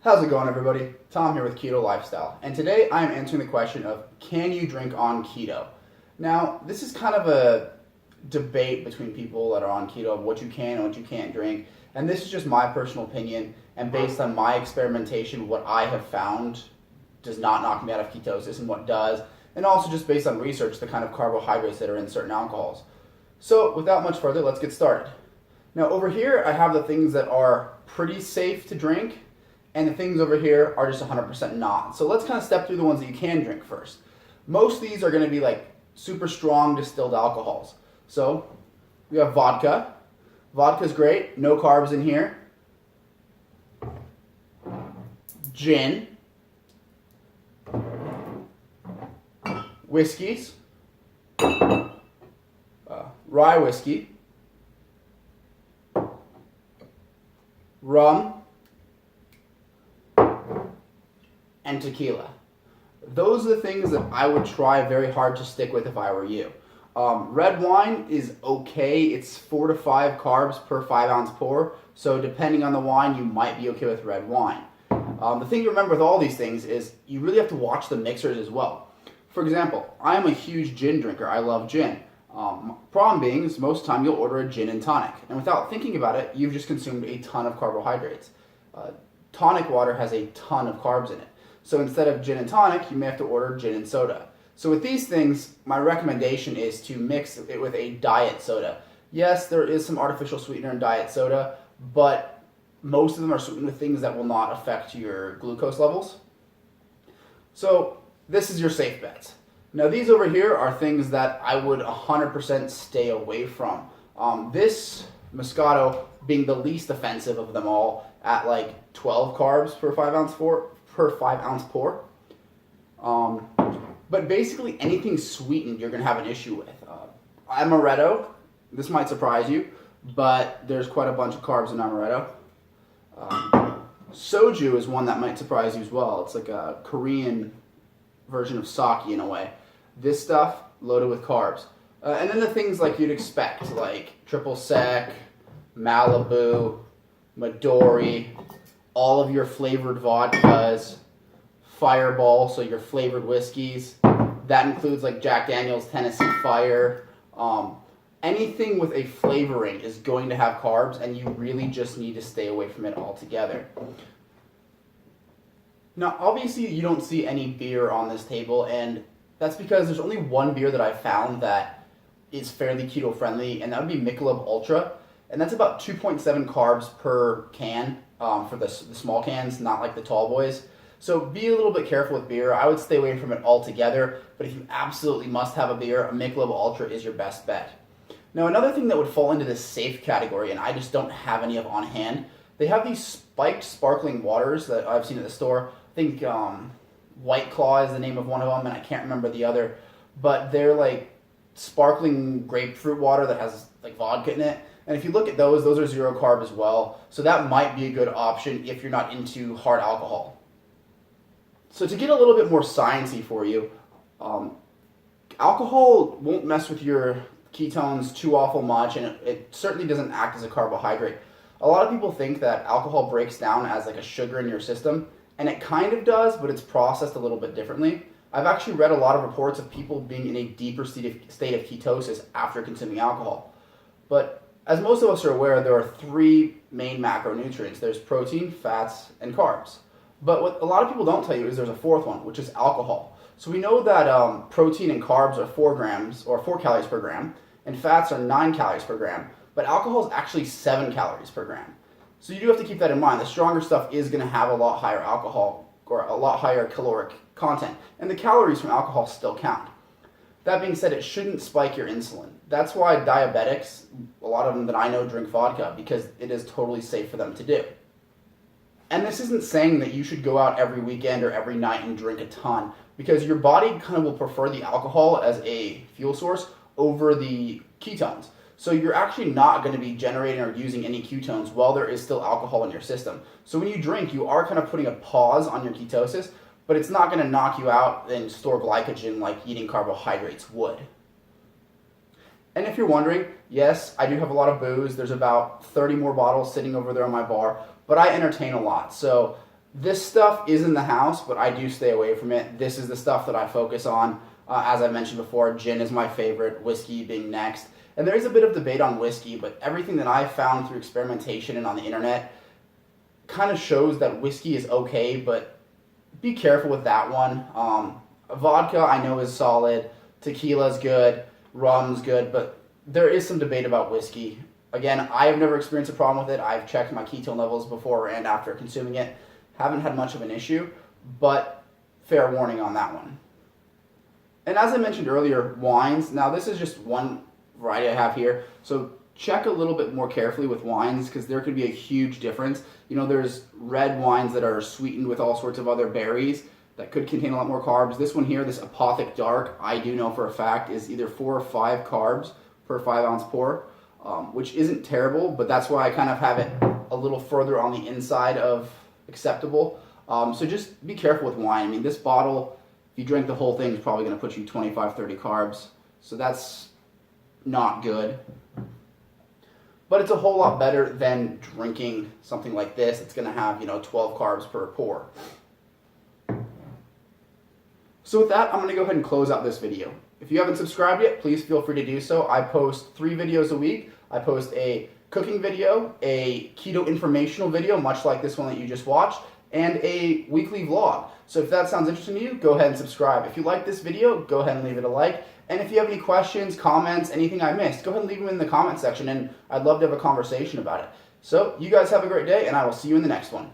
How's it going, everybody? Tom here with Keto Lifestyle, and today I'm answering the question of, can you drink on keto? Now, this is kind of a debate between people that are on keto of what you can and what you can't drink, and this is just my personal opinion, and based on my experimentation, what I have found does not knock me out of ketosis and what does, and also just based on research, the kind of carbohydrates that are in certain alcohols. So, without much further, let's get started. Now, over here, I have the things that are pretty safe to drink, and the things over here are just 100% not. So let's kind of step through the ones that you can drink first. Most of these are going to be like super strong distilled alcohols. So we have vodka. Vodka's great, no carbs in here. Gin. Whiskeys. Rye whiskey. Rum. And tequila. Those are the things that I would try very hard to stick with if I were you. Red wine is okay. It's 4 to 5 carbs per 5-ounce pour. So depending on the wine, you might be okay with red wine. The thing to remember with all these things is you really have to watch the mixers as well. For example, I am a huge gin drinker. I love gin. Problem being is most of the time you'll order a gin and tonic. And without thinking about it, you've just consumed a ton of carbohydrates. Tonic water has a ton of carbs in it. So instead of gin and tonic, you may have to order gin and soda. So with these things, my recommendation is to mix it with a diet soda. Yes, there is some artificial sweetener in diet soda, but most of them are sweetened with things that will not affect your glucose levels. So this is your safe bets. Now these over here are things that I would 100% stay away from. This Moscato being the least offensive of them all at like 12 carbs per 5-ounce pour. But basically anything sweetened you're going to have an issue with. Amaretto, this might surprise you, but there's quite a bunch of carbs in amaretto. Soju is one that might surprise you as well. It's like a Korean version of sake in a way. This stuff, loaded with carbs. And then the things like you'd expect, like triple sec, Malibu, Midori, all of your flavored vodkas, Fireball, so your flavored whiskeys. That includes like Jack Daniel's Tennessee Fire. Anything with a flavoring is going to have carbs, and you really just need to stay away from it altogether. Now, obviously, you don't see any beer on this table, and that's because there's only one beer that I found that is fairly keto friendly, and that would be Michelob Ultra, and that's about 2.7 carbs per can for the small cans, not like the tall boys. So be a little bit careful with beer. I would stay away from it altogether, but if you absolutely must have a beer, a Michelob Ultra is your best bet. Now, another thing that would fall into this safe category, and I just don't have any of on hand, they have these spiked sparkling waters that I've seen at the store. I think White Claw is the name of one of them, and I can't remember the other, but they're like sparkling grapefruit water that has like vodka in it. And if you look at those are 0 carb as well. So that might be a good option if you're not into hard alcohol. So to get a little bit more sciencey for you, alcohol won't mess with your ketones too awful much, and it certainly doesn't act as a carbohydrate. A lot of people think that alcohol breaks down as like a sugar in your system, and it kind of does, but it's processed a little bit differently. I've actually read a lot of reports of people being in a deeper state of ketosis after consuming alcohol. But as most of us are aware, there are 3 main macronutrients. There's protein, fats, and carbs. But what a lot of people don't tell you is there's a 4th one, which is alcohol. So we know that protein and carbs are 4 grams, or 4 calories per gram, and fats are 9 calories per gram, but alcohol is actually 7 calories per gram. So you do have to keep that in mind. The stronger stuff is going to have a lot higher alcohol, or a lot higher caloric content, and the calories from alcohol still count. That being said, it shouldn't spike your insulin. That's why diabetics, a lot of them that I know, drink vodka, because it is totally safe for them to do. And this isn't saying that you should go out every weekend or every night and drink a ton, because your body kind of will prefer the alcohol as a fuel source over the ketones. So you're actually not going to be generating or using any ketones while there is still alcohol in your system. So when you drink, you are kind of putting a pause on your ketosis, but it's not going to knock you out and store glycogen like eating carbohydrates would. And if you're wondering, yes, I do have a lot of booze. There's about 30 more bottles sitting over there on my bar, but I entertain a lot. So This stuff is in the house, but I do stay away from it. This is the stuff that I focus on. As I mentioned before, gin is my favorite, whiskey being next. And there is a bit of debate on whiskey, but everything that I've found through experimentation and on the internet kind of shows that whiskey is okay, but be careful with that one. Vodka I know is solid, tequila's good, rum's good, but there is some debate about whiskey. Again, I have never experienced a problem with it. I've checked my ketone levels before and after consuming it. Haven't had much of an issue, but fair warning on that one. And as I mentioned earlier, wines. Now this is just one variety I have here, so check a little bit more carefully with wines because there could be a huge difference. You know, there's red wines that are sweetened with all sorts of other berries that could contain a lot more carbs. This one here, this Apothic Dark, I do know for a fact is either 4 or 5 carbs per 5 ounce pour, which isn't terrible, but that's why I kind of have it a little further on the inside of acceptable. So just be careful with wine. I mean, this bottle, if you drink the whole thing, is probably going to put you 25, 30 carbs. So that's not good. But it's a whole lot better than drinking something like this. It's going to have, 12 carbs per pour. So with that, I'm going to go ahead and close out this video. If you haven't subscribed yet, please feel free to do so. I post 3 videos a week. I post a cooking video, a keto informational video, much like this one that you just watched, and a weekly vlog. So if that sounds interesting to you, go ahead and subscribe. If you like this video, go ahead and leave it a like. And if you have any questions, comments, anything I missed, go ahead and leave them in the comment section, and I'd love to have a conversation about it. So you guys have a great day, and I will see you in the next one.